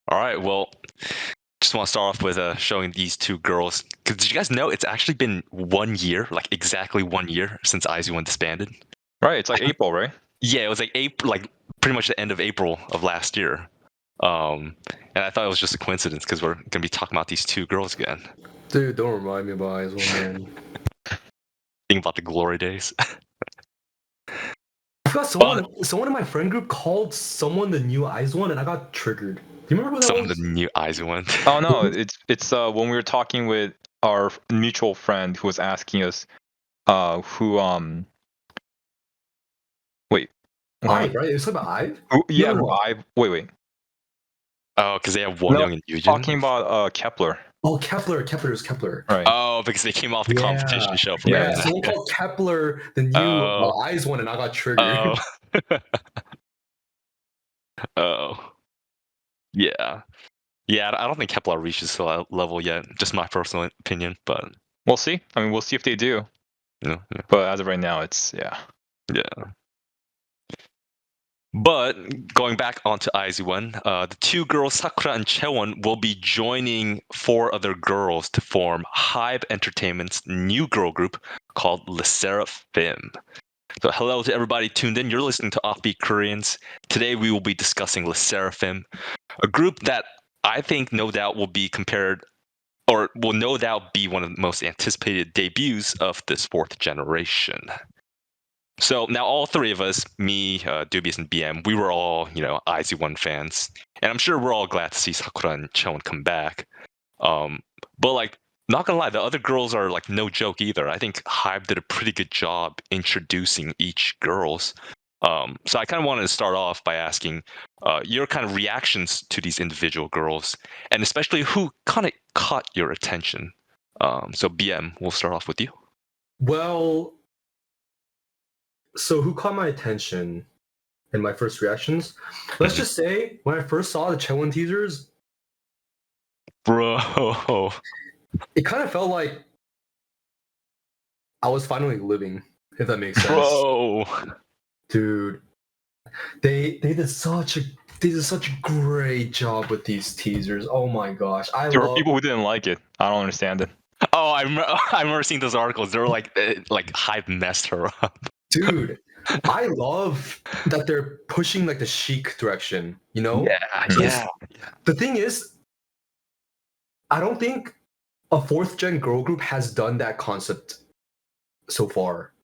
All right. Well, just want to start off with showing these two girls. Because did you guys know it's actually been 1 year, like exactly 1 year since IZ*ONE disbanded? Right, it's like April, right? Yeah, it was like April, like pretty much the end of April of last year. And I thought it was just a coincidence because we're gonna be talking about these two girls again. Dude, don't remind me about IZ*ONE, man. Think about the glory days. I forgot someone in my friend group called someone the new IZ*ONE, and I got triggered. Do you remember who that Some of was? the new IZ*ONE. Oh no, it's when we were talking with our mutual friend who was asking us who wait. IVE, right? It's about IVE? Yeah, No. who I wait. Oh, because they have Wonyoung and Yujin. Talking about Kepler. Oh, Kepler is Kepler. Right. Oh, because they came off the competition show from Yeah, someone called Kepler the new IZ*ONE, and I got triggered. Oh. Yeah. Yeah, I don't think Kepler reaches the level yet. Just my personal opinion, but we'll see. I mean, we'll see if they do. Yeah. But as of right now, it's yeah. But going back onto IZ*ONE, the two girls Sakura and Chaewon will be joining 4 other girls to form HYBE Entertainment's new girl group called Le Sserafim. So hello to everybody tuned in. You're listening to Offbeat Koreans. Today we will be discussing Le Sserafim, a group that I think no doubt will be compared, or will no doubt be one of the most anticipated debuts of this 4th generation. So now all 3 of us, me, Dubious, and BM, we were all, IZ*ONE fans. And I'm sure we're all glad to see Sakura and Chaewon come back. But like, not gonna lie, the other girls are like no joke either. I think HYBE did a pretty good job introducing each girls. So I kind of wanted to start off by asking your kind of reactions to these individual girls, and especially who kind of caught your attention. So BM, we'll start off with you. Well, so who caught my attention in my first reactions? Let's just say when I first saw the Chaewon teasers, bro, it kind of felt like I was finally living, if that makes sense. Bro, dude, they did such a great job with these teasers. Oh my gosh, there were people who didn't like it. I don't understand it. Oh, I remember seeing those articles. They were like HYBE messed her up. Dude, I love that they're pushing like the chic direction, you know? Yeah. The thing is, I don't think a 4th gen girl group has done that concept so far.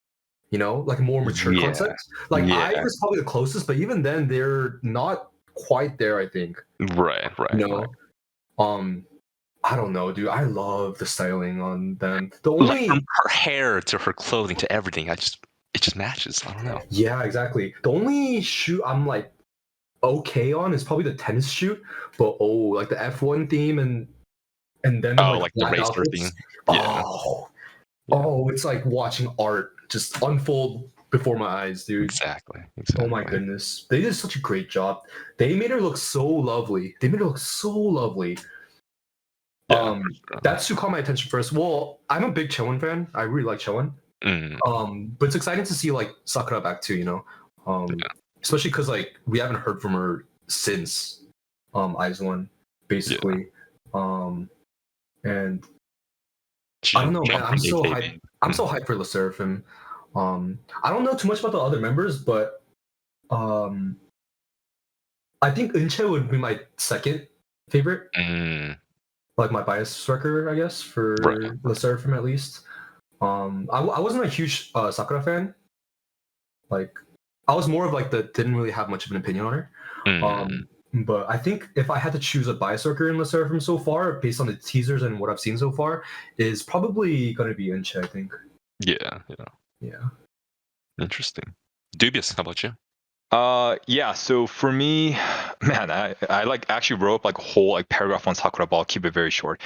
You know, like a more mature concept. Like IVE is probably the closest, but even then they're not quite there, I think. Right. You know? Right. I don't know, dude. I love the styling on them. The only like from her hair to her clothing to everything, it just matches. I don't know. Yeah, exactly. The only shoot I'm like okay on is probably the tennis shoot, but like the F1 theme and then like the racer theme. Oh, it's like watching art just unfold before my eyes, dude. Exactly. Oh my goodness, they did such a great job. They made her look so lovely. That's who caught my attention first. Well, I'm a big Chaewon fan. I really like Chaewon. But it's exciting to see like Sakura back too, you know. Especially because like we haven't heard from her since IZ*ONE, basically. And I don't know, man. I'm so hyped. I'm so hyped for Le Sserafim. I don't know too much about the other members, but I think Eunchae would be my second favorite. Like my bias wrecker, I guess, for Le Sserafim at least. I wasn't a huge Sakura fan. Like, I was more of like didn't really have much of an opinion on her. But I think if I had to choose a bias worker in Le Sserafim so far, based on the teasers and what I've seen so far, is probably going to be Eunchae, I think. Yeah. Interesting. Dubious, how about you? Yeah, so for me, man, I like actually wrote up like a whole like paragraph on Sakura, but I'll keep it very short.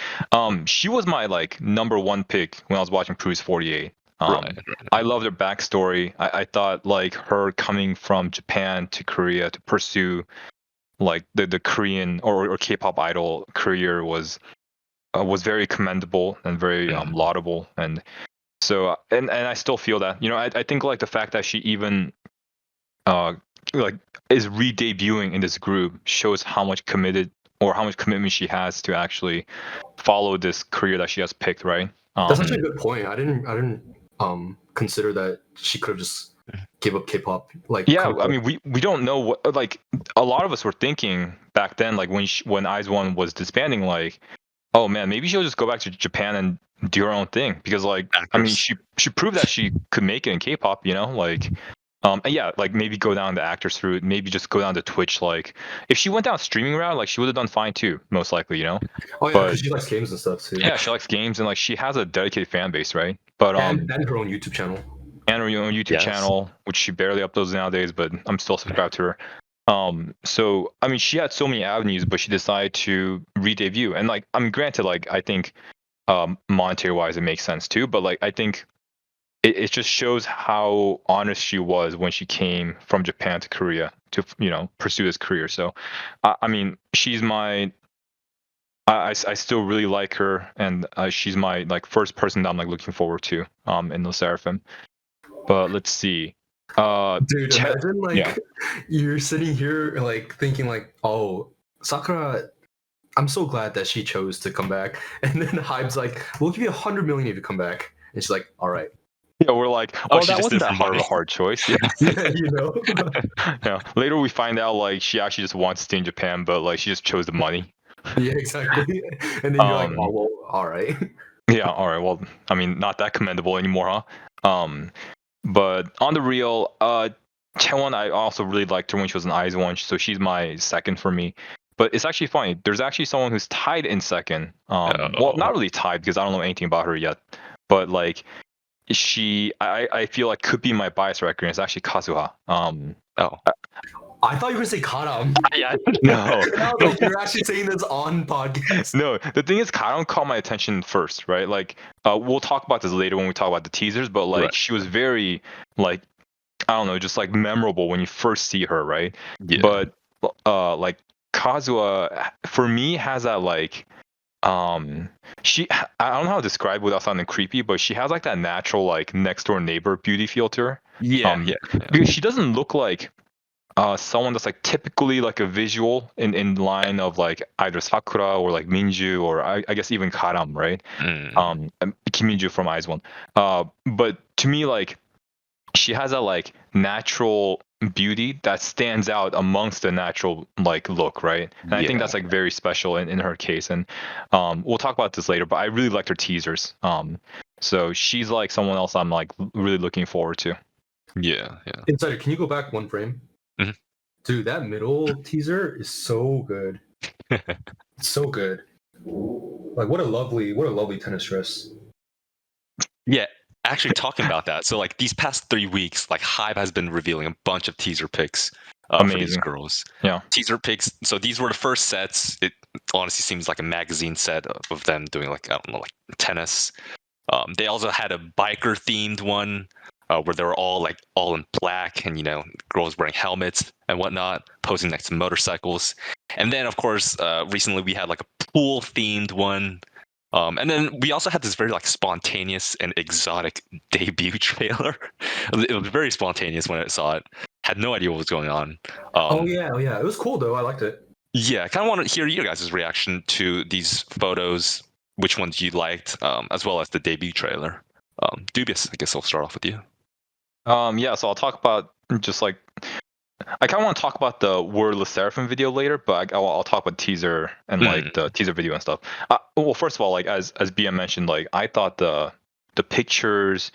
She was my like number 1 pick when I was watching Cruise 48. I love their backstory. I thought like her coming from Japan to Korea to pursue like the Korean or K-pop idol career was very commendable and very laudable. And so and I still feel that, you know, I think like the fact that she even like is re-debuting in this group shows how much committed or how much commitment she has to actually follow this career that she has picked, right? That's actually a good point. I didn't consider that she could have just gave up K-pop. Like, Yeah, I mean, we don't know what, like, a lot of us were thinking back then, like when IZ*ONE was disbanding, like, oh man, maybe she'll just go back to Japan and do her own thing, because like, I mean, she proved that she could make it in K-pop, you know, like, and yeah, like maybe go down the actors route, maybe just go down the Twitch. Like, if she went down streaming route, like she would have done fine too, most likely, you know. Oh yeah, because she likes games and stuff too. Yeah, she likes games, and like she has a dedicated fan base, right? But and her own YouTube channel. And her own YouTube channel, which she barely uploads nowadays, but I'm still subscribed to her. So I mean, she had so many avenues, but she decided to re-debut. And like, I mean, granted, like I think monetary wise it makes sense too, but like I think it just shows how honest she was when she came from Japan to Korea to, you know, pursue this career. So I mean, she's my I still really like her, and she's my like first person that I'm like looking forward to in the Sserafim. But let's see. Dude, imagine like you're sitting here like thinking like, oh, Sakura, I'm so glad that she chose to come back. And then HYBE's like, we'll give you 100 million if you come back. And she's like, all right. Yeah, we're like, oh, that wasn't that hard of a hard choice. Yeah, yeah, you know. Yeah. Later we find out like she actually just wants to stay in Japan, but like she just chose the money. Yeah, exactly. And then you're like, oh well, all right. Yeah, all right. Well, I mean, not that commendable anymore, huh? But on the real, Chaewon, I also really liked her when she was in IZ*ONE, so she's my second for me. But it's actually funny. There's actually someone who's tied in second. Well, not really tied because I don't know anything about her yet. But like, I feel like could be my bias record. It's actually Kazuha. I thought you were gonna say Garam. Yeah, no. Like, you're actually saying this on podcast. No, the thing is, Garam caught my attention first, right? Like, we'll talk about this later when we talk about the teasers. But like, she was very like, I don't know, just like memorable when you first see her, right? Yeah. But like Kazuha, for me, has that like, I don't know how to describe it without sounding creepy, but she has like that natural like next door neighbor beauty feel to her. Yeah. Because she doesn't look like someone that's like typically like a visual in line of like either Sakura or like Minju, or I guess even Garam, right? Kim Minju from IZ*ONE. But to me, like, she has a like natural beauty that stands out amongst the natural like look, right? And I think that's like very special in her case. And we'll talk about this later, but I really liked her teasers. So she's like someone else I'm like really looking forward to. Yeah. Insider, can you go back one frame? Mm-hmm. Dude, that middle teaser is so good. It's so good. Like, what a lovely tennis dress. Yeah, actually talking about that. So like these past 3 weeks, like HYBE has been revealing a bunch of teaser pics for these girls. Yeah. Teaser pics. So these were the first sets. It honestly seems like a magazine set of them doing like, I don't know, like tennis. They also had a biker themed one. Where they were all in black, and, you know, girls wearing helmets and whatnot, posing next to motorcycles. And then, of course, recently we had like a pool themed one. And then we also had this very like spontaneous and exotic debut trailer. It was very spontaneous when I saw it. Had no idea what was going on. Oh yeah, it was cool though. I liked it. Yeah, I kind of want to hear you guys' reaction to these photos. Which ones you liked, as well as the debut trailer. Dubious, I guess I'll start off with you. Yeah, so I'll talk about just like, I kind of want to talk about the wordless Sserafim video later, but I'll talk about teaser and like the teaser video and stuff. Well, first of all, like as BM mentioned, like I thought the pictures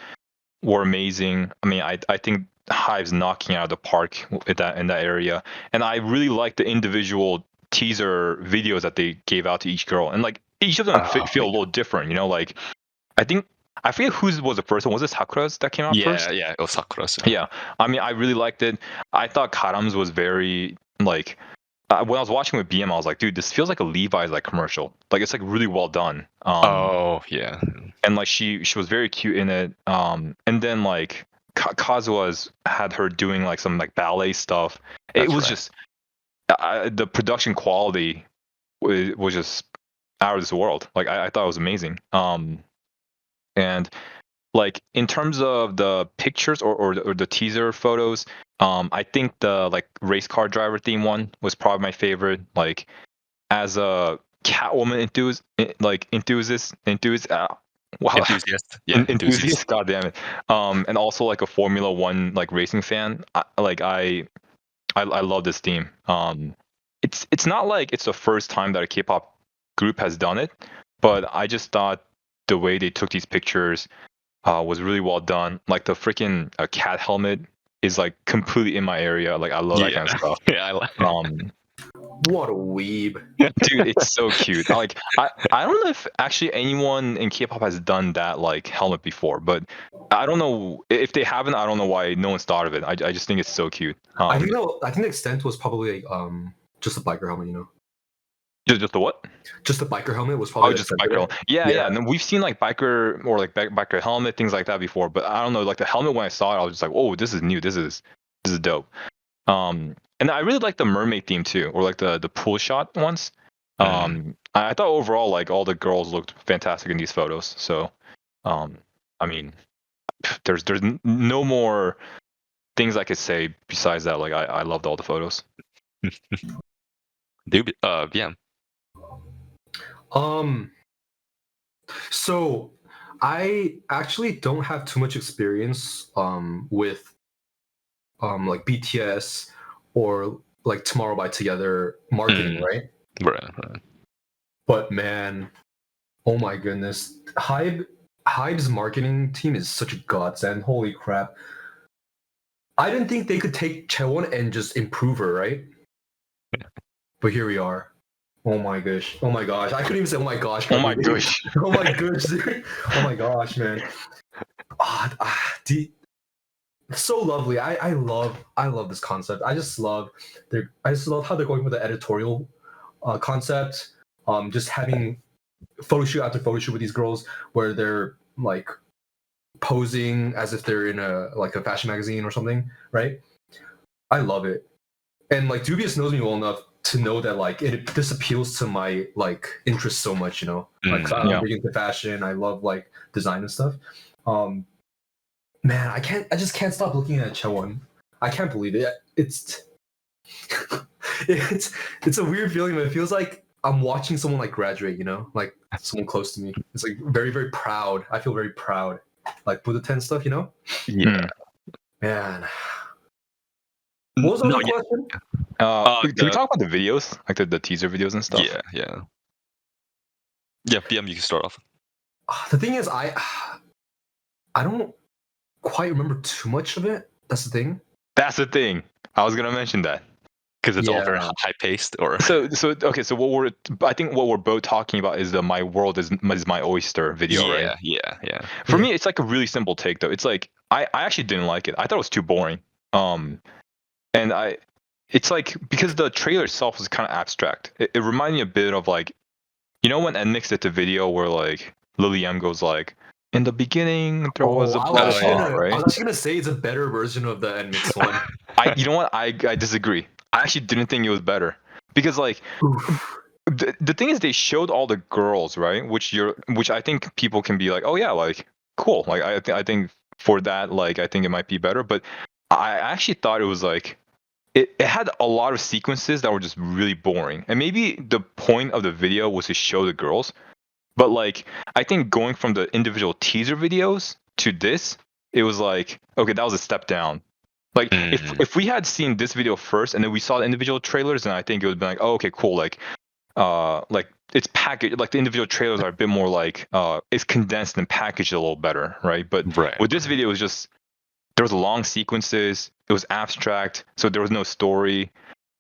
were amazing. I mean, I think HYBE's knocking out of the park in that area, and I really like the individual teaser videos that they gave out to each girl, and like each of them feel a little different, you know. Like I forget whose was the first one. Was it Sakura's that came out first? Yeah, it was Sakura's. Yeah, I mean, I really liked it. I thought Garam's was very like. When I was watching with BM, I was like, dude, this feels like a Levi's like commercial. Like it's like really well done. Yeah. And like she was very cute in it. And then like Kazuha's had her doing like some like ballet stuff. It was just the production quality was just out of this world. Like I thought it was amazing. And like in terms of the pictures or the teaser photos, I think the like race car driver theme one was probably my favorite. Like as a Catwoman enthusiast. Wow, Enthusiast. Yeah, enthusiast. God damn it. And also like a Formula One like racing fan. I love this theme. It's not like it's the first time that a K-pop group has done it, but I just thought the way they took these pictures was really well done. Like the freaking cat helmet is like completely in my area. Like I love that kind of stuff. Yeah, I like. What a weeb. Dude, it's so cute. Like I don't know if actually anyone in K-pop has done that like helmet before, but I don't know if they haven't. I don't know why no one's thought of it. I just think it's so cute. I think the extent was probably just a biker helmet, you know. Just the what? Just the biker helmet was probably. Oh, just the biker helmet. Yeah. And then we've seen like biker or like biker helmet things like that before, but I don't know. Like the helmet when I saw it, I was just like, oh, this is new. This is dope. And I really like the mermaid theme too, or like the pool shot ones. I thought overall like all the girls looked fantastic in these photos. So, I mean, there's no more things I could say besides that. Like I loved all the photos. Yeah. So I actually don't have too much experience with like BTS or like Tomorrow by Together marketing, right? Right. But man, oh my goodness, HYBE's marketing team is such a godsend. Holy crap! I didn't think they could take Chaewon and just improve her, right? But here we are. Oh my gosh! Oh my gosh! I couldn't even say oh my gosh. Oh my gosh! Oh my gosh! Oh my gosh, man! So lovely. I love this concept. I just love how they're going with the editorial concept. Just having photo shoot after photo shoot with these girls where they're like posing as if they're in a fashion magazine or something, right? I love it. And like Dubious knows me well enough to know that like this appeals to my like interest so much, you know. Like I'm big into fashion. I love like design and stuff. Man, I just can't stop looking at Chaewon. I can't believe it. It's a weird feeling, but it feels like I'm watching someone like graduate, you know, like someone close to me. It's like very, very proud. I feel very proud, like Buddha 10 stuff, you know. Yeah. Man. What was the other question? Can we talk about the videos, like the teaser videos and stuff? Yeah. BM, you can start off. The thing is, I don't quite remember too much of it. That's the thing. I was gonna mention that because it's all very high paced. Or so okay. So I think what we're both talking about is the "My World is My Oyster" video, right? Yeah. For me, it's like a really simple take though. It's like I actually didn't like it. I thought it was too boring. And it's like because the trailer itself was kind of abstract. It reminded me a bit of like, you know, when NMIX did the video where like Lily M goes like, in the beginning there was a blah, right? I was actually gonna say it's a better version of the NMIX one. You know what? I disagree. I actually didn't think it was better because like the thing is they showed all the girls, right? Which I think people can be like, oh yeah, like cool. Like I think for that, like I think it might be better. But I actually thought it was like it had a lot of sequences that were just really boring. And maybe the point of the video was to show the girls. But like I think going from the individual teaser videos to this, it was like, okay, that was a step down. Like if we had seen this video first and then we saw the individual trailers, then I think it would be like, oh, okay, cool. Like it's packaged, like the individual trailers are a bit more like it's condensed and packaged a little better, right? But with this video, it was just there was long sequences. It was abstract, so there was no story.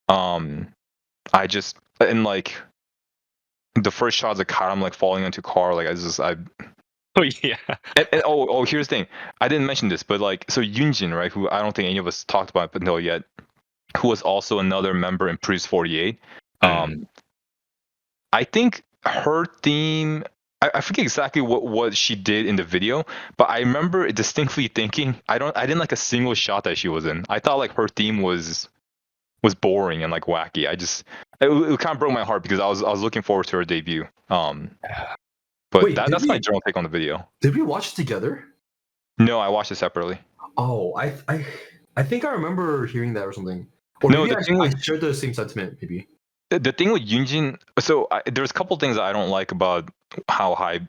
I just and like the first shots of Garam like falling into a car, like Oh yeah. And here's the thing. I didn't mention this, but like so Yoonjin, right, who I don't think any of us talked about until yet, who was also another member in Produce 48. I think her theme I forget exactly what she did in the video, but I remember distinctly thinking I didn't like a single shot that she was in. I thought like her theme was boring and like wacky. It kind of broke my heart because I was looking forward to her debut. But wait, that's my general take on the video. Did we watch it together? No, I watched it separately. Oh, I think I remember hearing that or something. Or maybe I shared the same sentiment, maybe. the thing with Yunjin, so there's a couple things that I don't like about how HYBE.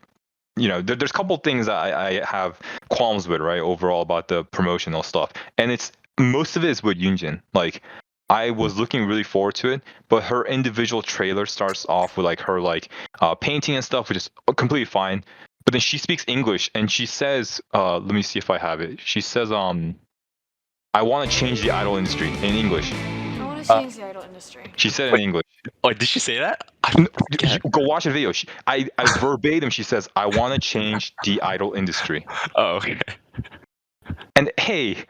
There's a couple things that I have qualms with, right? Overall about the promotional stuff, and it's most of it is with Yunjin. Like, I was looking really forward to it, but her individual trailer starts off with like her painting and stuff, which is completely fine. But then she speaks English and she says, let me see if I have it. She says, I want to change the idol industry in English. I want to change the idol industry. She said it in English. Oh, did she say that? Go watch the video. I verbatim, she says, I want to change the idol industry. Oh, okay. And hey,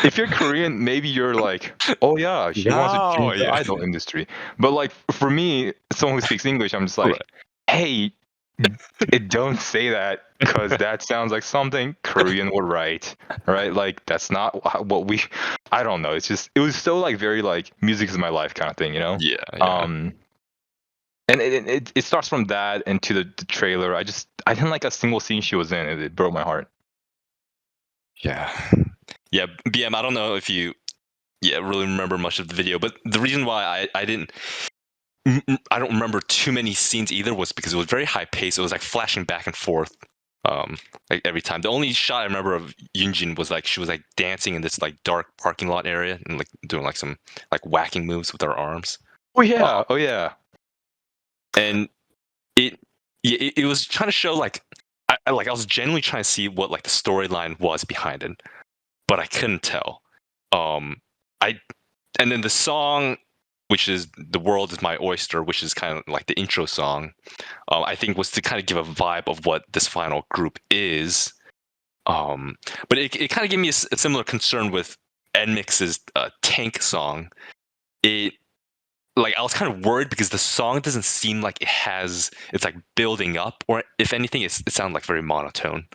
if you're Korean, maybe you're like, oh yeah, she wants to change the idol industry. But like for me, someone who speaks English, I'm just like, hey, don't say that because that sounds like something Korean would write, right? Like that's not what we. I don't know. It was so like very like music is my life kind of thing, you know? Yeah. And it starts from that and to the trailer. I didn't like a single scene she was in. It broke my heart. Yeah. BM, I don't know if you really remember much of the video, but the reason why I don't remember too many scenes either was because it was very high pace. It was like flashing back and forth like every time. The only shot I remember of Yunjin was like she was like dancing in this like dark parking lot area and like doing like some like whacking moves with her arms. Oh yeah. And it was trying to show like I was genuinely trying to see what like the storyline was behind it, but I couldn't tell. And then the song, which is "The World Is My Oyster," which is kind of like the intro song, I think was to kind of give a vibe of what this final group is. But it kind of gave me a similar concern with NMIX's Tank song. Like I was kind of worried because the song doesn't seem like it's like building up, or if anything, it sounds like very monotone.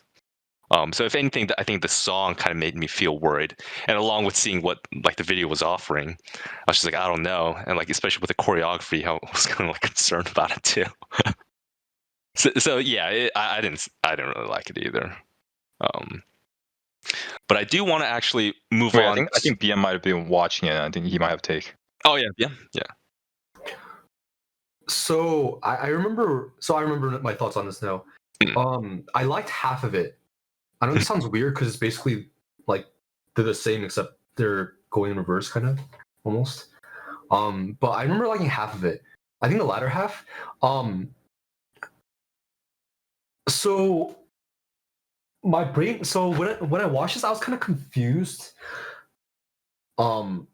So if anything, I think the song kind of made me feel worried, and along with seeing what like the video was offering, I was just like, I don't know, and like especially with the choreography, I was kind of like concerned about it too. so yeah, I didn't really like it either. But I do want to actually move on. I think BM might have been watching it. I think he might have take. Oh yeah. So I remember my thoughts on this now. I liked half of it. I know this sounds weird because it's basically like they're the same except they're going in reverse, kind of almost. But I remember liking half of it. I think the latter half. So my brain. So when I watched this, I was kind of confused. On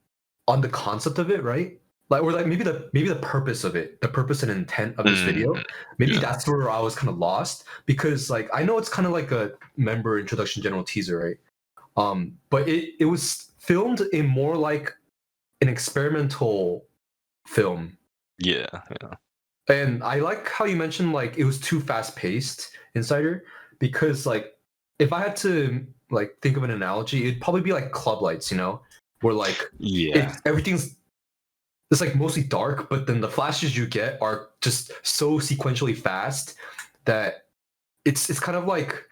the concept of it, right? Like, or like maybe the purpose of it, the purpose and intent of this video. Maybe that's where I was kind of lost because like I know it's kind of like a member introduction general teaser, right? But it was filmed in more like an experimental film. Yeah. And I like how you mentioned like it was too fast paced, Insider, because like if I had to like think of an analogy, it'd probably be like Club Lights, you know, where like it's like mostly dark, but then the flashes you get are just so sequentially fast that it's kind of like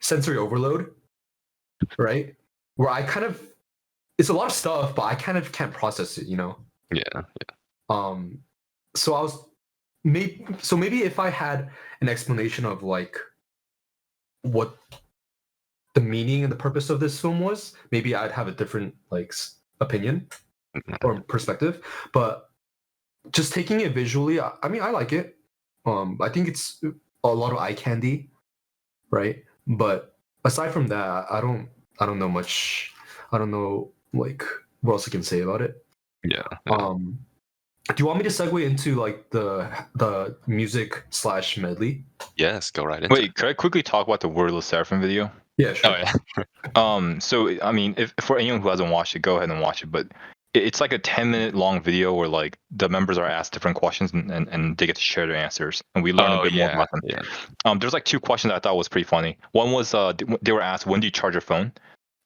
sensory overload, right? Where it's a lot of stuff, but I kind of can't process it, you know? Yeah. So maybe if I had an explanation of like what the meaning and the purpose of this film was, maybe I'd have a different like opinion or perspective. But just taking it visually, I mean, I like it. I think it's a lot of eye candy, right? But aside from that, I don't know much. I don't know like what else I can say about it. Yeah. Do you want me to segue into like the music / medley? Yes, go right into it. Wait, could I quickly talk about the Wordless Seraphim video? Yeah, sure. Oh yeah. So I mean, if for anyone who hasn't watched it, go ahead and watch it. But it's like a 10-minute long video where like the members are asked different questions and they get to share their answers, and we learn a bit more about them. Yeah. There's like two questions I thought was pretty funny. One was they were asked, when do you charge your phone?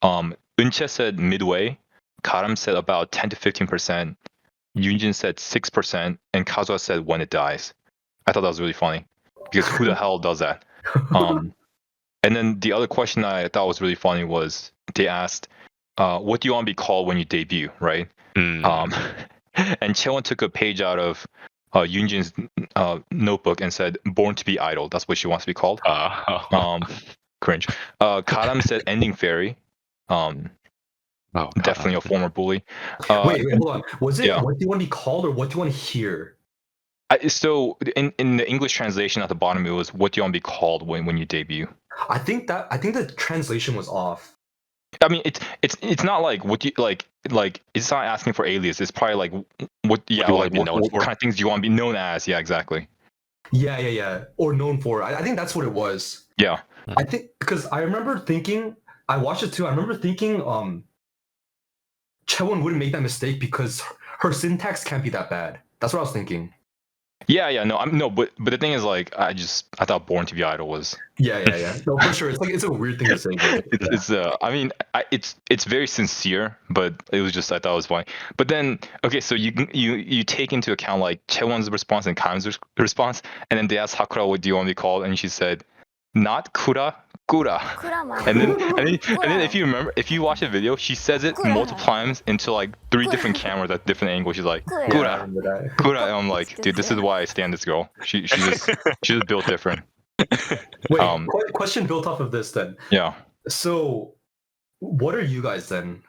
Eunche said midway. Garam said about 10 to 15%. Yunjin said 6%, and Kazuha said when it dies. I thought that was really funny because who the hell does that? And then the other question I thought was really funny was they asked, what do you want to be called when you debut, right? And Chaewon took a page out of Yoonjin's notebook and said, "Born to be idol." That's what she wants to be called. Cringe. Garam said, "Ending fairy." Definitely a former bully. Wait, hold on. Was it yeah. what do you want to be called or what do you want to hear? So in the English translation at the bottom, it was, "What do you want to be called when you debut?" I think the translation was off. I mean, it's not like what you like it's not asking for alias. It's probably like what kind of things do you want to be known as? Yeah, exactly. Yeah. Or known for. I think that's what it was. Yeah. I think because I remember thinking I watched it too. I remember thinking Chaewon wouldn't make that mistake because her syntax can't be that bad. That's what I was thinking. Yeah, no, but the thing is, like, I thought "Born to be Idol" was. Yeah. No, for sure. It's a weird thing to say. But I mean, it's very sincere, but it was just, I thought it was funny. But then, okay, so you take into account like Chaewon's response and Kam's response, and then they asked Sakura, "What do you want to be called?" And she said, "Not Kura, Kura." And then if you remember, if you watch the video, she says it multiple times into like 3 different cameras at different angles. She's like, "Kura, Kura," and I'm like, dude, this is why I stand this girl. She's just built different. Wait, question built off of this then. Yeah. So, what are you guys then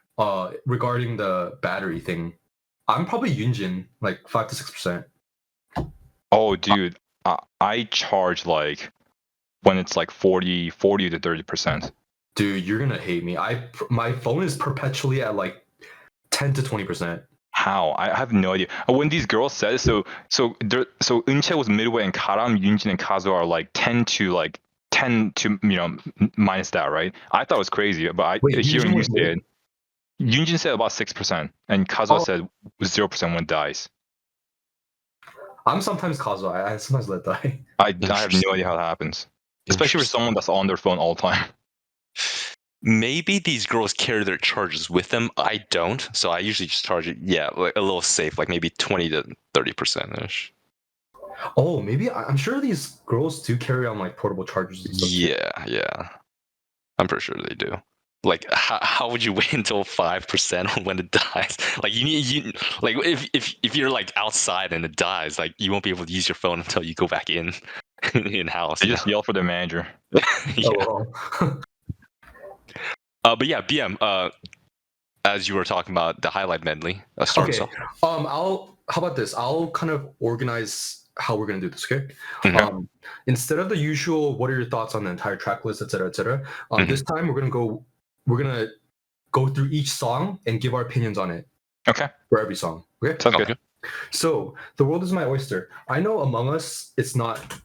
regarding the battery thing? I'm probably Yoonjin, like 5 to 6%. Oh, dude, I charge like when it's like 40 to 30%. Dude, you're gonna hate me. My phone is perpetually at like 10 to 20%. How? I have no idea. When these girls said so Eunchae was midway, and Garam, Yoonjin, and Kazo are like 10 to minus that, right? I thought it was crazy, but hearing you say it, Yoonjin said about 6%, and Kazo said 0% when it dies. I'm sometimes Kazo. I sometimes let die. I have no idea how that happens, especially for someone that's on their phone all the time. Maybe these girls carry their charges with them. I don't, so I usually just charge it. Yeah, like a little safe, like maybe 20 to 30% ish. Oh, maybe I'm sure these girls do carry on like portable chargers and stuff. Yeah. I'm pretty sure they do. Like, how would you wait until 5% on when it dies? Like, you like if you're like outside and it dies, like you won't be able to use your phone until you go back in house. They just yell for the manager. Yeah. But yeah, BM. As you were talking about the highlight medley, okay. How about this? I'll kind of organize how we're gonna do this. Okay. Mm-hmm. Instead of the usual, what are your thoughts on the entire track list, etc., etc. This time we're gonna go through each song and give our opinions on it. Okay. For every song. Okay. Sounds good. So, "The World Is My Oyster." I know Among Us, it's not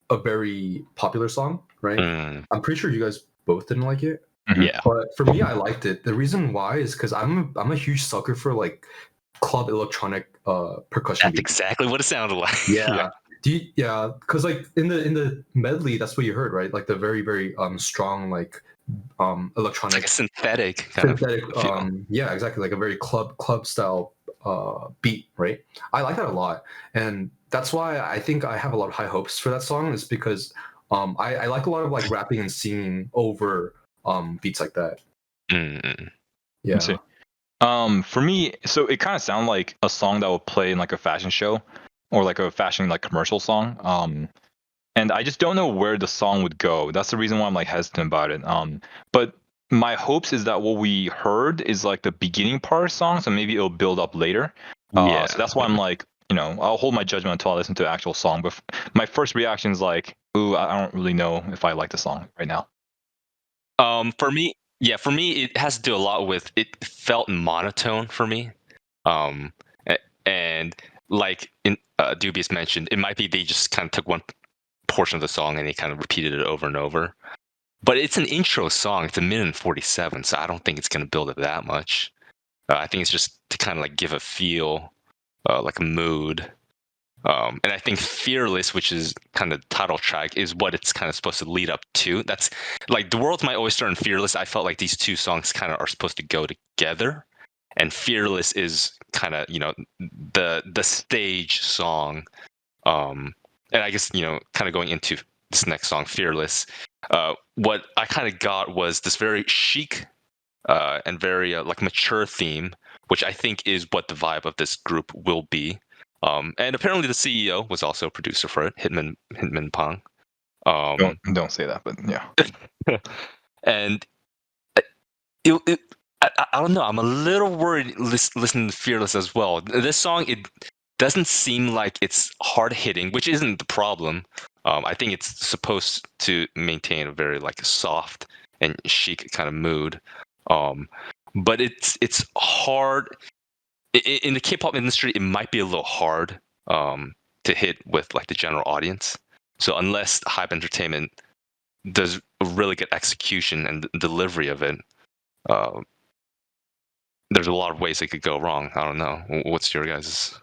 a very popular song, right? I'm pretty sure you guys both didn't like it. Yeah. But for me, I liked it. The reason why is because I'm a huge sucker for like club electronic percussion. That's exactly what it sounded like. Yeah. Because like in the medley, that's what you heard, right? Like the very, very strong like electronic, it's like a synthetic yeah, exactly, like a very club style beat, right? I like that a lot, and that's why I think I have a lot of high hopes for that song, is because I like a lot of like rapping and singing over beats like that. Yeah. See. For me, so it kind of sounded like a song that would play in like a fashion show or like a fashion like commercial song. And I just don't know where the song would go. That's the reason why I'm like hesitant about it. But my hopes is that what we heard is like the beginning part of the song, so maybe it'll build up later. So that's why I'm like, I'll hold my judgment until I listen to the actual song. But my first reaction is like, ooh, I don't really know if I like the song right now. For me, it has to do a lot with, it felt monotone for me. And like in Dubious mentioned, it might be they just kind of took one portion of the song and they kind of repeated it over and over. But it's an intro song. It's 1:47, so I don't think it's going to build it that much. I think it's just to kind of like give a feel, like a mood. And I think Fearless, which is kind of the title track, is what it's kind of supposed to lead up to. That's like The World's My Oyster and Fearless. I felt like these two songs kind of are supposed to go together. And Fearless is kind of, the stage song. And I guess, kind of going into this next song, Fearless, what I kind of got was this very chic and very like mature theme, which I think is what the vibe of this group will be. And apparently the CEO was also a producer for it, Hitman Pang. Don't say that, but yeah. And I don't know. I'm a little worried listening to Fearless as well. This song, it doesn't seem like it's hard hitting, which isn't the problem. I think it's supposed to maintain a very like soft and chic kind of mood. But it's hard in the K-pop industry. It might be a little hard to hit with like the general audience. So unless HYBE Entertainment does a really good execution and delivery of it, there's a lot of ways it could go wrong. I don't know. What's your guys'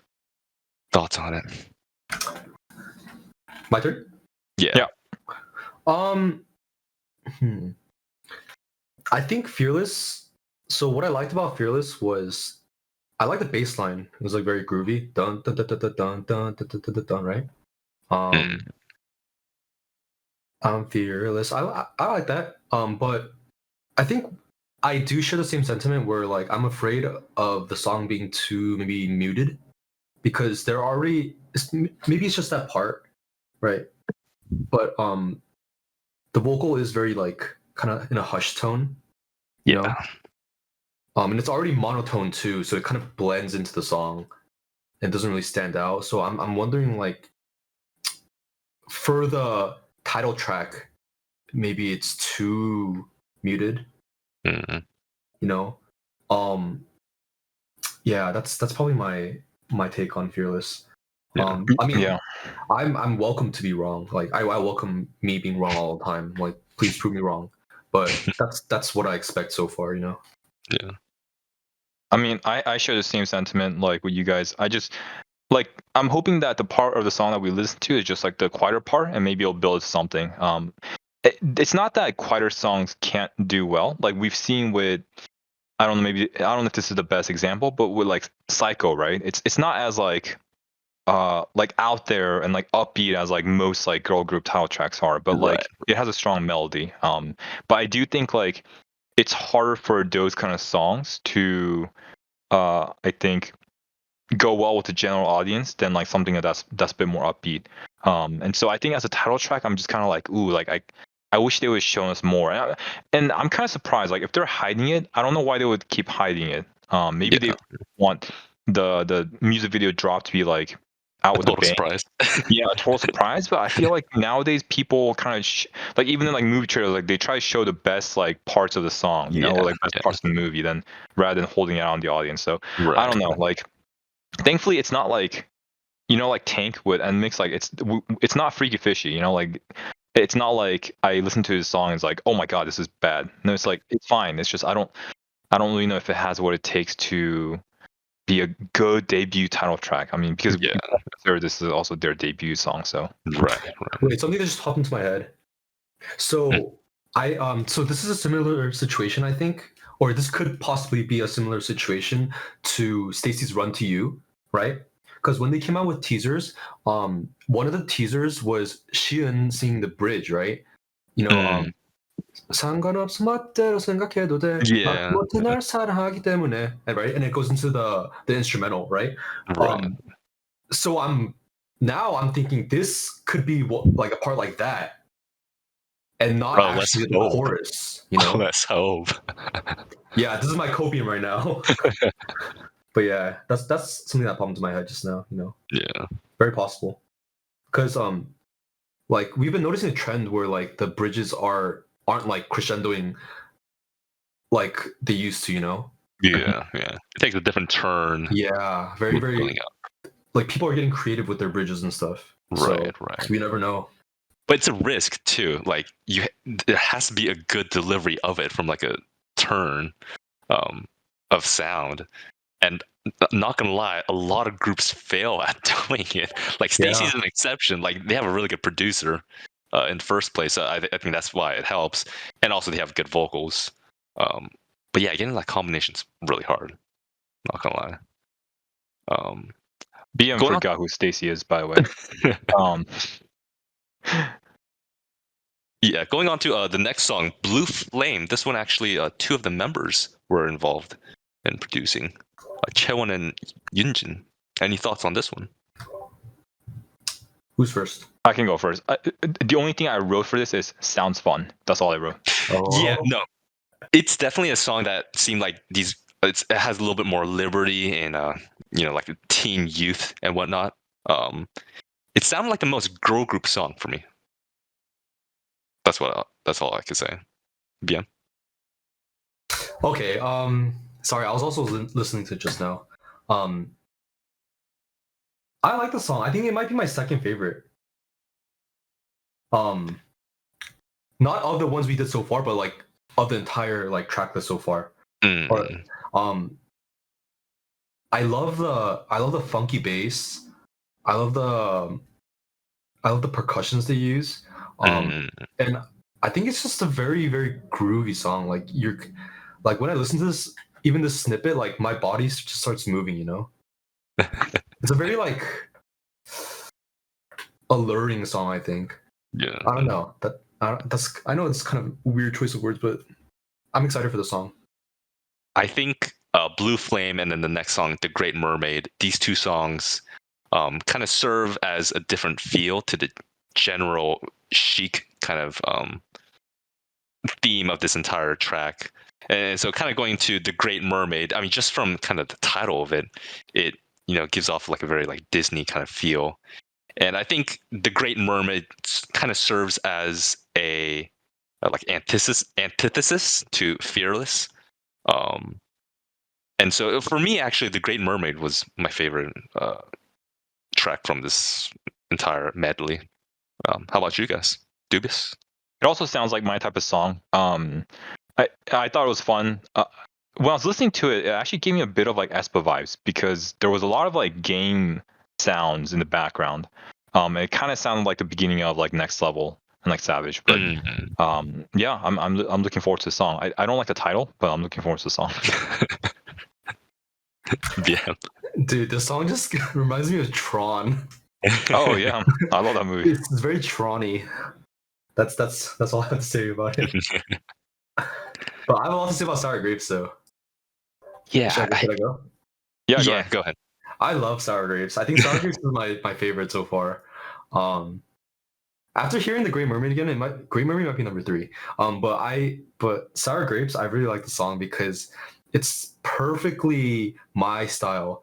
thoughts on it? My turn? Yeah. I think Fearless. So what I liked about Fearless was I liked the bass line. It was like very groovy. Dun dun dun dun dun dun dun dun dun dun, dun, right? I'm fearless. I like that. But I think I do share the same sentiment where like I'm afraid of the song being too maybe muted because they're already maybe it's just that part, right? But the vocal is very like kind of in a hush tone, you know? And it's already monotone too, so it kind of blends into the song and doesn't really stand out. So I'm wondering like for the title track, maybe it's too muted. You know? Yeah, that's probably my take on Fearless. I mean, I'm welcome to be wrong. Like I welcome me being wrong all the time. Like please prove me wrong. But that's what I expect so far, you know. Yeah. I mean, I share the same sentiment like with you guys. I just like I'm hoping that the part of the song that we listen to is just like the quieter part, and maybe it'll build something. It's not that quieter songs can't do well. Like we've seen with I don't know if this is the best example, but with like Psycho, right? It's not as like out there and like upbeat as like most like girl group title tracks are, but like it has a strong melody. But I do think like it's harder for those kind of songs to I think go well with the general audience than like something that's a bit more upbeat. And so I think as a title track, I'm just kind of like, ooh, like I wish they would show us more. And I'm kind of surprised, like if they're hiding it, I don't know why they would keep hiding it. Maybe they want the music video drop to be like out with the bang. Surprise. Yeah, a total surprise. But I feel like nowadays people kind of like even in like movie trailers, like they try to show the best like parts of the song, you know, or like best parts of the movie, then rather than holding it out on the audience. So I don't know, like thankfully it's not like like Tank with NMIX, like it's not freaky fishy, like it's not like I listen to his song and it's like, oh my god, this is bad. No, it's like it's fine. It's just I don't really know if it has what it takes to be a good debut title track. I mean, because this is also their debut song, so Wait, something that just popped into my head. So so this is a similar situation, I think, or this could possibly be a similar situation to Stacy's Run to You, right? Because when they came out with teasers, one of the teasers was Shion singing the bridge, right? 상관없어 멋대로 생각해도 돼. 아무튼 날 사랑하기 때문에, right? And it goes into the instrumental, right? So I'm thinking this could be like a part like that, and not actually the chorus. Let's hope. Yeah, this is my copium right now. But yeah, that's something that popped into my head just now. Yeah, very possible. Because like we've been noticing a trend where like the bridges aren't like crescendoing like they used to. Yeah. It takes a different turn. Yeah, very. Like people are getting creative with their bridges and stuff. Right. So we never know. But it's a risk too. Like there has to be a good delivery of it from like a turn of sound. And not gonna lie, a lot of groups fail at doing it. Like Stacy's an exception. Like they have a really good producer in the first place. I think that's why it helps. And also they have good vocals. But yeah, getting that combination's really hard. Not gonna lie. BM forgot who Stacy is, by the way. Yeah, going on to the next song, Blue Flame. This one actually, two of the members were involved in producing, Chaewon and Yunjin. Any thoughts on this one? Who's first? I can go first. The only thing I wrote for this is sounds fun. That's all I wrote. Yeah, no, it's definitely a song that seemed like it has a little bit more liberty and like teen youth and whatnot. It sounded like the most girl group song for me. That's all I could say. Bien. Okay. Sorry, I was also listening to it just now. I like the song. I think it might be my second favorite. Not of the ones we did so far, but like of the entire like track list so far. But I love the funky bass. I love the percussions they use. And I think it's just a very, very groovy song. Like when I listen to this, even this snippet, like my body just starts moving, you know? It's a very like alluring song, I think. Yeah. I don't know. I know it's kind of a weird choice of words, but I'm excited for the song. I think Blue Flame and then the next song, The Great Mermaid, these two songs kind of serve as a different feel to the general chic kind of theme of this entire track. And so kind of going to The Great Mermaid, I mean, just from kind of the title of it, it gives off like a very like Disney kind of feel. And I think The Great Mermaid kind of serves as a like antithesis to Fearless. And so for me, actually, The Great Mermaid was my favorite track from this entire medley. How about you guys? Dubious? It also sounds like my type of song. I thought it was fun. When I was listening to it, it actually gave me a bit of like aespa vibes because there was a lot of like game sounds in the background. It kind of sounded like the beginning of like Next Level and like Savage. But yeah, I'm looking forward to the song. I don't like the title, but I'm looking forward to the song. Yeah. Dude, the song just reminds me of Tron. Oh yeah, I love that movie. It's very Tron-y. That's all I have to say about it. But I have a lot to say about Sour Grapes, though. Yeah. Should I go? Yeah, go ahead. I love Sour Grapes. I think Sour Grapes is my favorite so far. After hearing The Great Mermaid again, Great Mermaid might be number 3. But Sour Grapes, I really like the song because it's perfectly my style.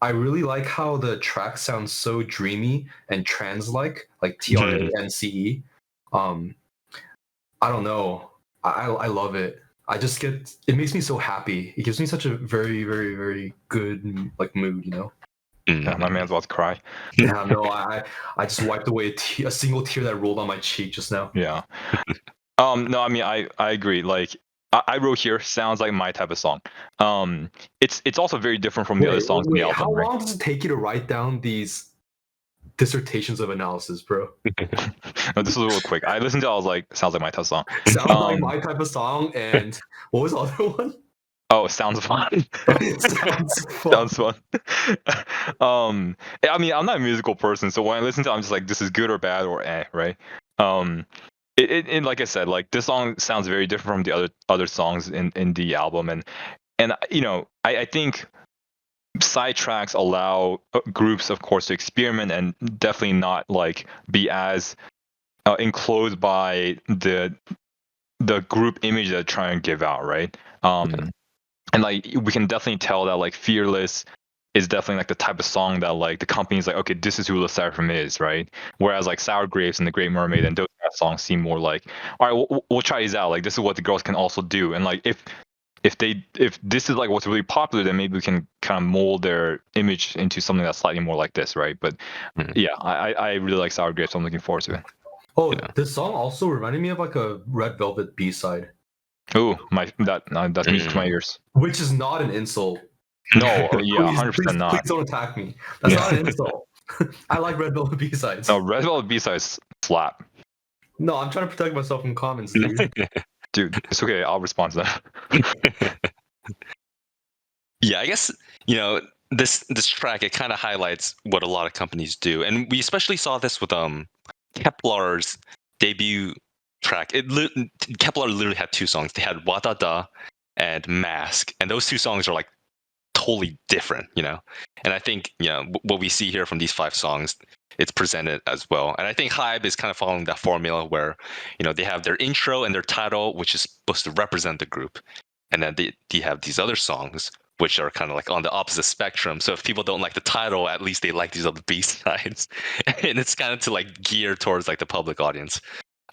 I really like how the track sounds so dreamy and trance-like TRANCE. I don't know. I love it. It makes me so happy. It gives me such a very, very, very good like mood, you know? Yeah, my man's about to cry. Yeah, no, I just wiped away a single tear that rolled on my cheek just now. Yeah. No, I mean I agree. Like I wrote here, sounds like my type of song. It's also very different from the other songs in the album. How long does it take you to write down these dissertations of analysis, bro? No, this was real quick. I listened to it, I was like, sounds like my type of song. Sounds like my type of song, and what was the other one? Oh, sounds fun. Sounds fun. I mean, I'm not a musical person, so when I listen to it, I'm just like, this is good or bad or right? It like I said, like this song sounds very different from the other songs in the album, and I think side tracks allow groups, of course, to experiment and definitely not like be as enclosed by the group image that they're trying to give out, right? And like we can definitely tell that like Fearless is definitely like the type of song that like the company's like, okay, this is who the Sserafim is, right? Whereas like Sour Grapes and The Great Mermaid and those kind of songs seem more like, all right, we'll try these out. Like this is what the girls can also do. And like if this is like what's really popular, then maybe we can kind of mold their image into something that's slightly more like this, right? But yeah, I really like Sour Grapes. So I'm looking forward to it. Oh, this song also reminded me of like a Red Velvet B-side. Oh, that's music to my ears. Which is not an insult. No, yeah, 100% not. Please don't attack me. That's not an insult. I like Red Velvet B-sides. No, Red Velvet B-sides slap. No, I'm trying to protect myself from comments, dude. Dude, it's okay. I'll respond to that. Yeah, I guess this track, it kind of highlights what a lot of companies do, and we especially saw this with Kepler's debut track. Kepler literally had 2 songs. They had Wadada and Mask, and those 2 songs are like totally different, And I think what we see here from these 5 songs, it's presented as well. And I think HYBE is kind of following that formula where they have their intro and their title, which is supposed to represent the group, and then they have these other songs which are kind of like on the opposite spectrum. So if people don't like the title, at least they like these other B-sides. And it's kind of to like gear towards like the public audience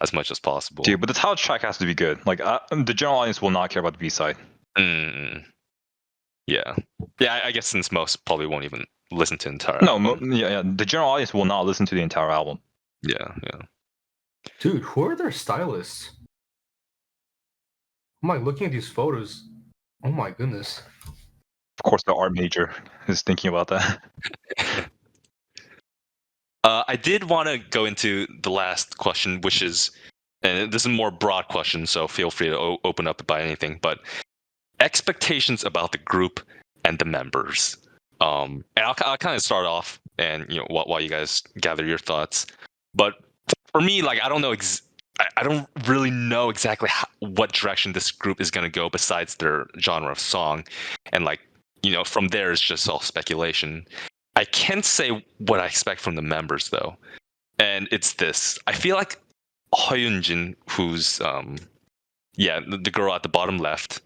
as much as possible. Dude, but the title track has to be good. Like the general audience will not care about the B-side. Yeah. I guess since most probably won't even listen to the entire album. Yeah. The general audience will not listen to the entire album. Yeah. Dude, who are their stylists? I'm like looking at these photos. Oh my goodness. Of course, the art major is thinking about that. I did want to go into the last question, which is, and this is a more broad question, so feel free to open up by anything, but expectations about the group and the members. And I'll kind of start off, and while you guys gather your thoughts. But for me, like I don't know, I don't really know exactly what direction this group is going to go besides their genre of song, and like from there it's just all speculation. I can say what I expect from the members though, and it's this. I feel like Hoyunjin, who's the girl at the bottom left.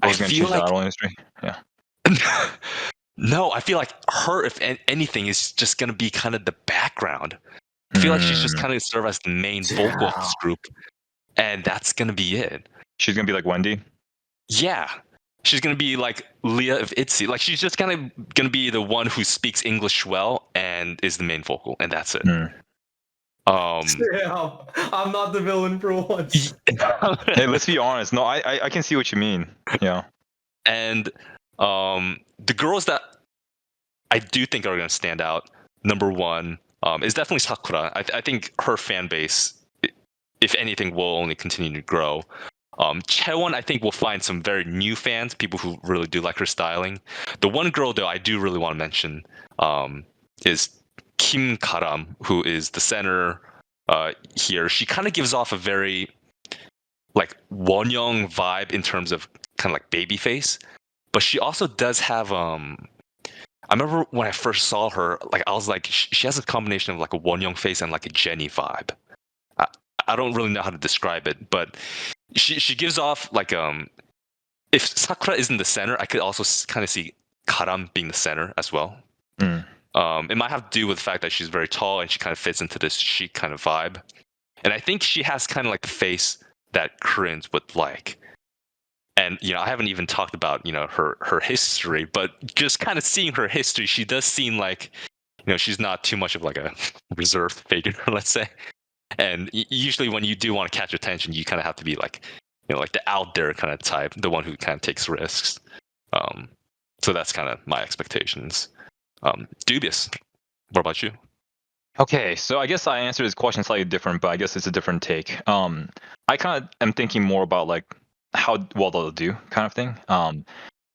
I feel like the industry. Yeah. No, I feel like her, if anything, is just gonna be kind of the background. I feel like she's just kind of serve as the main vocal of this group, and that's gonna be it. She's gonna be like Wendy. Yeah, she's gonna be like Leah of ITZY. Like she's just kind of gonna be the one who speaks English well and is the main vocal, and that's it. Yeah, I'm not the villain for once. Hey, let's be honest. No, I can see what you mean. Yeah. And the girls that I do think are going to stand out, number one, is definitely Sakura. I think her fan base, if anything, will only continue to grow. Chaewon, I think, will find some very new fans, people who really do like her styling. The one girl, though, I do really want to mention is Kim Garam, who is the center here. She kind of gives off a very like Wonyoung vibe in terms of kind of like baby face, but she also does have I remember when I first saw her, like I was like, she has a combination of like a Wonyoung face and like a Jennie vibe. I don't really know how to describe it, but she gives off like if Sakura isn't the center, I could also kind of see Garam being the center as well. It might have to do with the fact that she's very tall and she kind of fits into this chic kind of vibe, and I think she has kind of like the face that Koreans would like. And I haven't even talked about her history, but just kind of seeing her history, she does seem like she's not too much of like a reserved figure, let's say. And usually when you do want to catch attention, you kind of have to be like like the out there kind of type, the one who kind of takes risks. So that's kind of my expectations. Dubious, what about you? Okay, so I guess I answered this question slightly different, but I guess it's a different take. I kind of am thinking more about like how well they'll do, kind of thing.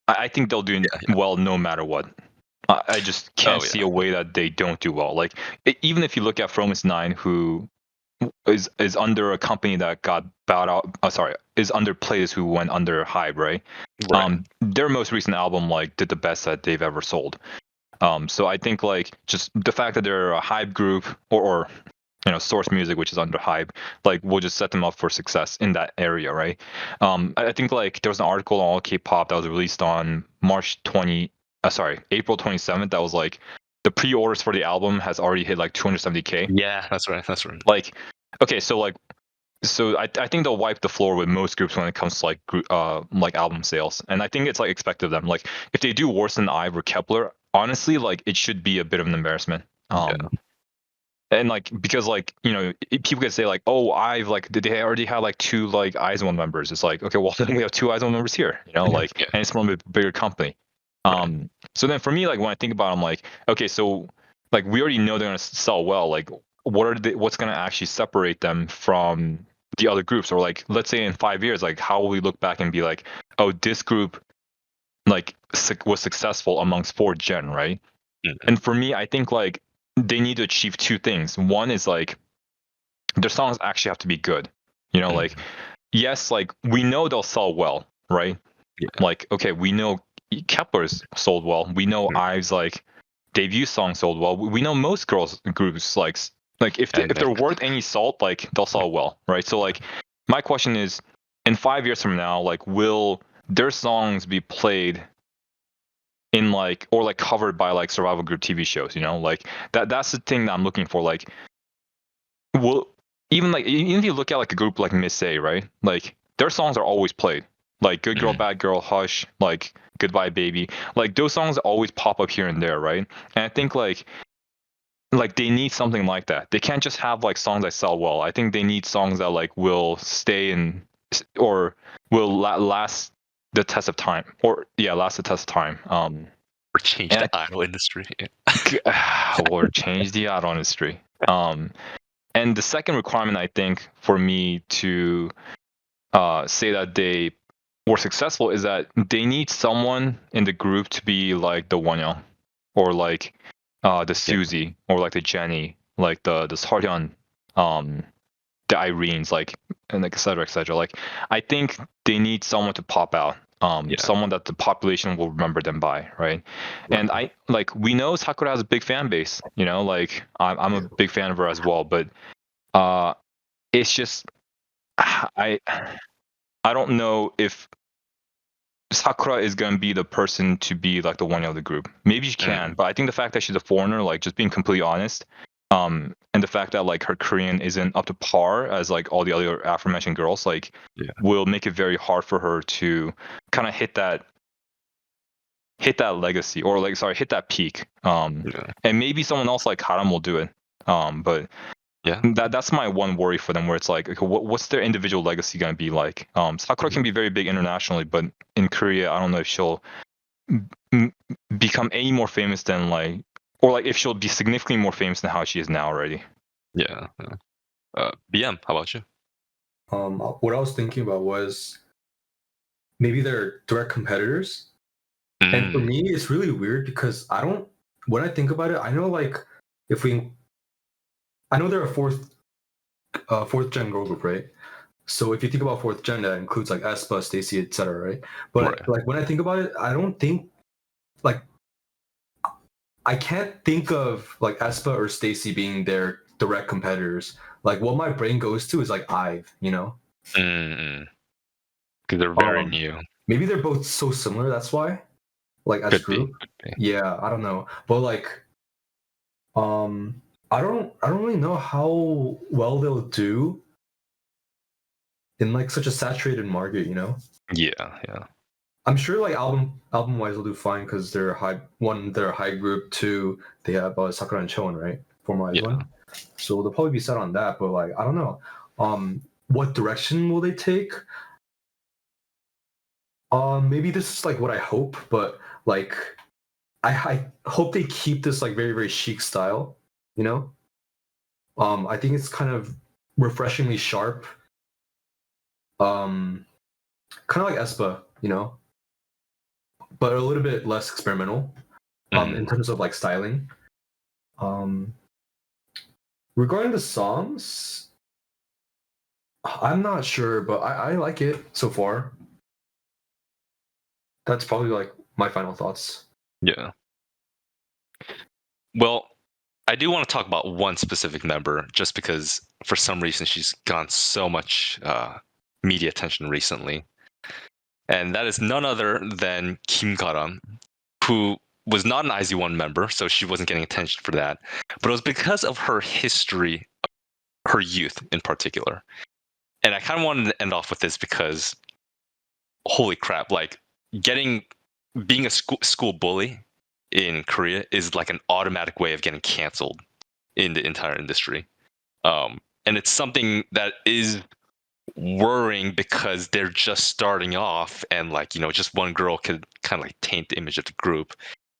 I think they'll do well no matter what. I just can't see a way that they don't do well. Like even if you look at Fromis9, who is under a company that got bought out. Is under players who went under HYBE, right? Their most recent album like did the best that they've ever sold. So I think like just the fact that they're a HYBE group or Source Music, which is under HYBE, like will just set them up for success in that area, right? I think like there was an article on All K-Pop that was released on April 27th. That was like the pre-orders for the album has already hit like 270K. Yeah, that's right. Like, okay, so I think they'll wipe the floor with most groups when it comes to like album sales, and I think it's like expected of them. Like if they do worse than IVE or Kepler, honestly, like it should be a bit of an embarrassment. And like because like people could say like, oh, IVE, like did they already have like 2 like IZ*ONE members? It's like, okay, well then we have 2 IZ*ONE members here, like and it's from a bigger company. So then for me, like when I think about it, I'm like, okay, so like we already know they're gonna sell well. Like what's gonna actually separate them from the other groups? Or like let's say in 5 years, like how will we look back and be like, oh, this group like was successful amongst 4th gen, right? And for me, I think like they need to achieve 2 things. One is like their songs actually have to be good. You know, like yes, like we know they'll sell well, right? Yeah. Like okay, we know Kepler's sold well. We know IVE's like debut song sold well. We know most girls groups like if they're worth any salt, like they'll sell well, right? So like my question is, in 5 years from now, like will their songs be played in like or like covered by like survival group TV shows? You know, like that's the thing that I'm looking for. Like will even if you look at like a group like Miss A, right? Like their songs are always played. Like Good Girl, Bad Girl, Hush, like Goodbye Baby. Like those songs always pop up here and there, right? And I think like they need something like that. They can't just have like songs that sell well. I think they need songs that like will stay in or will last the test of time. Or last the test of time. Or change the idol industry. Or change the idol industry. And the second requirement, I think, for me to say that they were successful is that they need someone in the group to be like the Wonyoung, or like the Suzy, or like the Jenny, like the Seolhyun, the Irenes, like and like et cetera, et cetera. Like I think they need someone to pop out. Someone that the population will remember them by, right? And I like we know Sakura has a big fan base, you know, like I'm a big fan of her as well, but it's just I don't know if Sakura is going to be the person to be like the one of the group. Maybe she can, but I think the fact that she's a foreigner, like just being completely honest, and the fact that like her Korean isn't up to par as like all the other aforementioned girls, like will make it very hard for her to kind of hit that legacy, or like hit that peak. And maybe someone else like Garam will do it. But that's my one worry for them, where it's like, okay, what's their individual legacy going to be like? Sakura can be very big internationally, but in Korea, I don't know if she'll become any more famous than like, or like if she'll be significantly more famous than how she is now already. Yeah. BM, how about you? What I was thinking about was maybe they're direct competitors. And for me, it's really weird because when I think about it, I know like I know they're a fourth gen girl group, right? So if you think about fourth gen, that includes like aespa, Stacy, etc., right? But like when I think about it, I don't think like I can't think of like aespa or Stacy being their direct competitors. Like what my brain goes to is like IVE, you know? Because they're very new. Maybe they're both so similar. That's why, like as a group. Yeah, I don't know, but like, I don't really know how well they'll do in like such a saturated market, you know? Yeah. I'm sure like album wise they'll do fine because they're they're a high group. Two, they have Sakura and Chaewon, right? Former one. So they'll probably be set on that. But like I don't know, what direction will they take? Maybe this is like what I hope, but like I hope they keep this like very very chic style, you know. I think it's kind of refreshingly sharp. Kind of like aespa, you know, but a little bit less experimental. In terms of like styling. Regarding the songs, I'm not sure, but I like it so far. That's probably like my final thoughts. Yeah. Well, I do want to talk about one specific member, just because for some reason she's gotten so much media attention recently. And that is none other than Kim Garam, who was not an IZ*ONE member, so she wasn't getting attention for that. But it was because of her history, her youth in particular. And I kind of wanted to end off with this because, holy crap, like being a school bully in Korea is like an automatic way of getting canceled in the entire industry. And it's something that is worrying because they're just starting off, and like, you know, just one girl could kind of like taint the image of the group.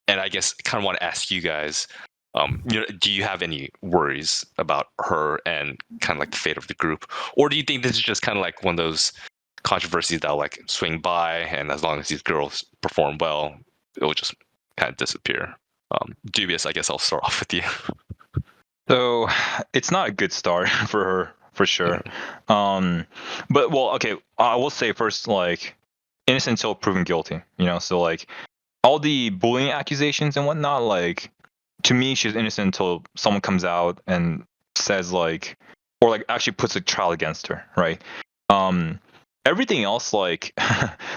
And I guess kind of want to ask you guys, you know, do you have any worries about her and kind of like the fate of the group? Or do you think this is just kind of like one of those controversies that'll like swing by, and as long as these girls perform well, it'll just kind of disappear? Dubious, I guess I'll start off with you. So it's not a good start for her for sure. But well, okay, I will say first, like, innocent until proven guilty. You know, so like all the bullying accusations and whatnot, like, to me, she's innocent until someone comes out and says like, or like actually puts a trial against her, right? Everything else, like,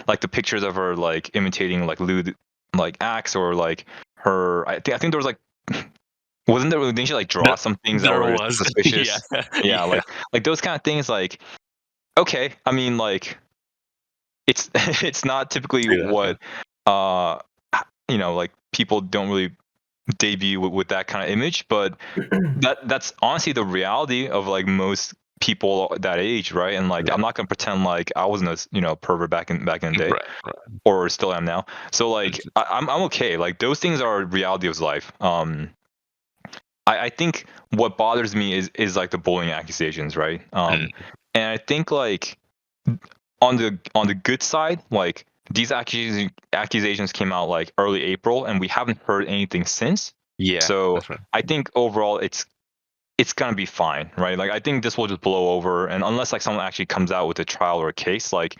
like the pictures of her like imitating like lewd like acts, or like her, I think there was like, wasn't there? Didn't she like draw some things that There were was. suspicious? Yeah. Yeah, like those kind of things. Like, okay, I mean, like, it's it's not typically Yeah. what like people don't really debut with that kind of image, but that's honestly the reality of like most people that age, right? And like, I'm not gonna pretend like I wasn't a pervert back in the day, Right. or still am now. So like, I'm okay. Like, those things are reality of life. I think what bothers me is like the bullying accusations, right? And I think like on the good side, like, these accusations came out like early April, and we haven't heard anything since. Yeah. So That's right. I think overall it's gonna be fine, right? Like, I think this will just blow over, and unless like someone actually comes out with a trial or a case, like,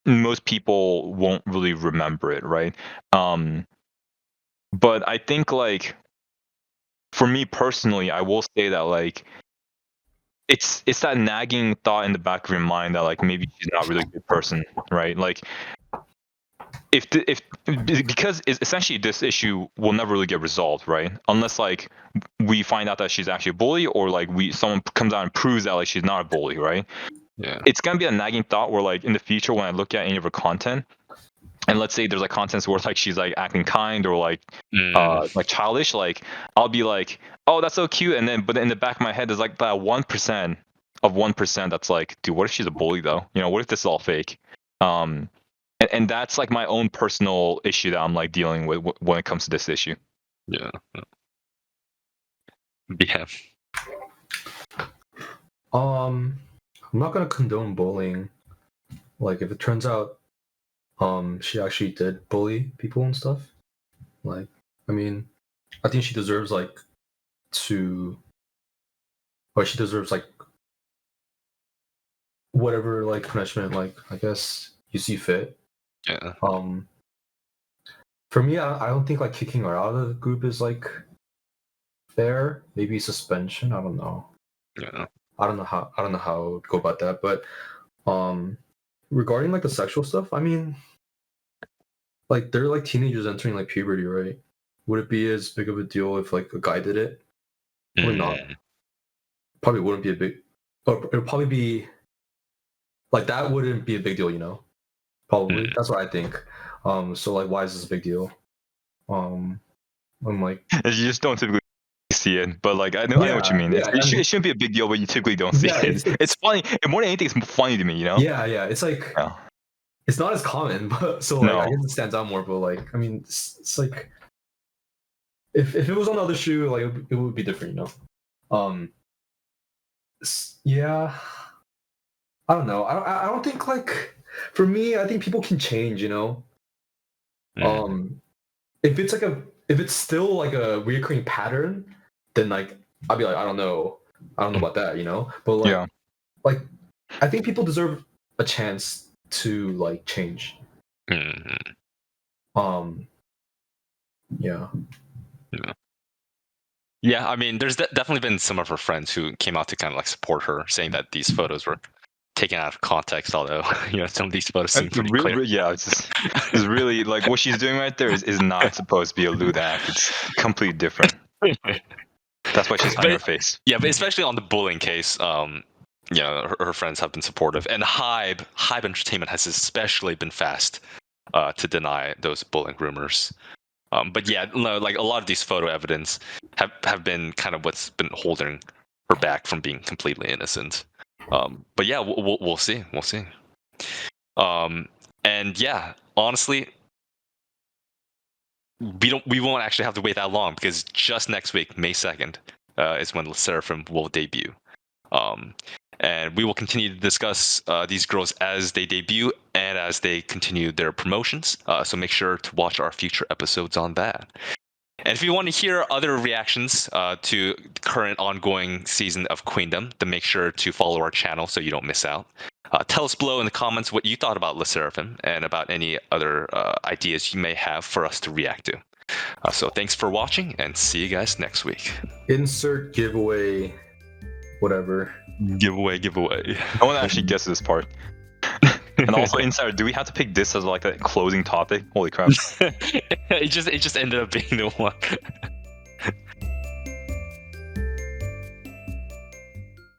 most people won't really remember it, right? But I think, like, for me personally, I will say that like it's that nagging thought in the back of your mind that like maybe she's not really a good person, right? Like, because essentially this issue will never really get resolved, right? Unless like we find out that she's actually a bully, or like someone comes out and proves that like she's not a bully, right? Yeah. It's gonna be a nagging thought where like in the future when I look at any of her content, and let's say there's like contents where like she's like acting kind or like childish, like, I'll be like, oh, that's so cute, and then but in the back of my head there's like that 1% that's like, dude, what if she's a bully though? What if this is all fake? And that's like my own personal issue that I'm like dealing with when it comes to this issue. Yeah. Yeah. I'm not gonna condone bullying. Like, if it turns out she actually did bully people and stuff, like, I mean, I think she deserves like whatever like punishment, like, I guess you see fit. Yeah. For me, I don't think like kicking her out of the group is like fair. Maybe suspension. I don't know. Yeah. I don't know how to go about that. But regarding like the sexual stuff, I mean, like, they're like teenagers entering like puberty, right? Would it be as big of a deal if like a guy did it? Probably not. Probably wouldn't be a big. Or it would probably be like, that wouldn't be a big deal, you know? Probably. That's what I think. So like, why is this a big deal? I'm like, You just don't typically see it, but like I know what you mean. Yeah, It shouldn't be a big deal, but you typically don't see it. It's funny. And more than anything, it's funny to me, you know? Yeah. It's like, Yeah. it's not as common, but so like, No. I guess it stands out more. But like, I mean, it's like, if it was on the other shoe, like, it would be different, you know? Yeah. I don't know. I don't think like, for me, I think people can change, you know? If it's still like a recurring pattern, then like, I'll be like, I don't know about that, you know? But like, Yeah. like, I think people deserve a chance to like change. Yeah. Yeah, I mean, there's definitely been some of her friends who came out to kind of like support her, saying that these photos were taken out of context. Although, some of these photos seem pretty clear. Yeah, it's really like what she's doing right there is not supposed to be a lewd act. It's completely different. That's why she's hiding her face. Yeah, but especially on the bullying case, her friends have been supportive, and HYBE Entertainment has especially been fast to deny those bullying rumors. But yeah, like a lot of these photo evidence have been kind of what's been holding her back from being completely innocent. But yeah, we'll see. We'll see. And yeah, honestly, we won't actually have to wait that long, because just next week, May 2nd, is when Sserafim will debut. And we will continue to discuss these girls as they debut and as they continue their promotions. So make sure to watch our future episodes on that. And if you want to hear other reactions to the current ongoing season of Queendom, then make sure to follow our channel so you don't miss out. Tell us below in the comments what you thought about Le Sserafim and about any other ideas you may have for us to react to. So thanks for watching, and see you guys next week. Insert giveaway, whatever. Giveaway. No one actually guesses this part. And also, Insider, do we have to pick this as like a closing topic? Holy crap. It just ended up being the one.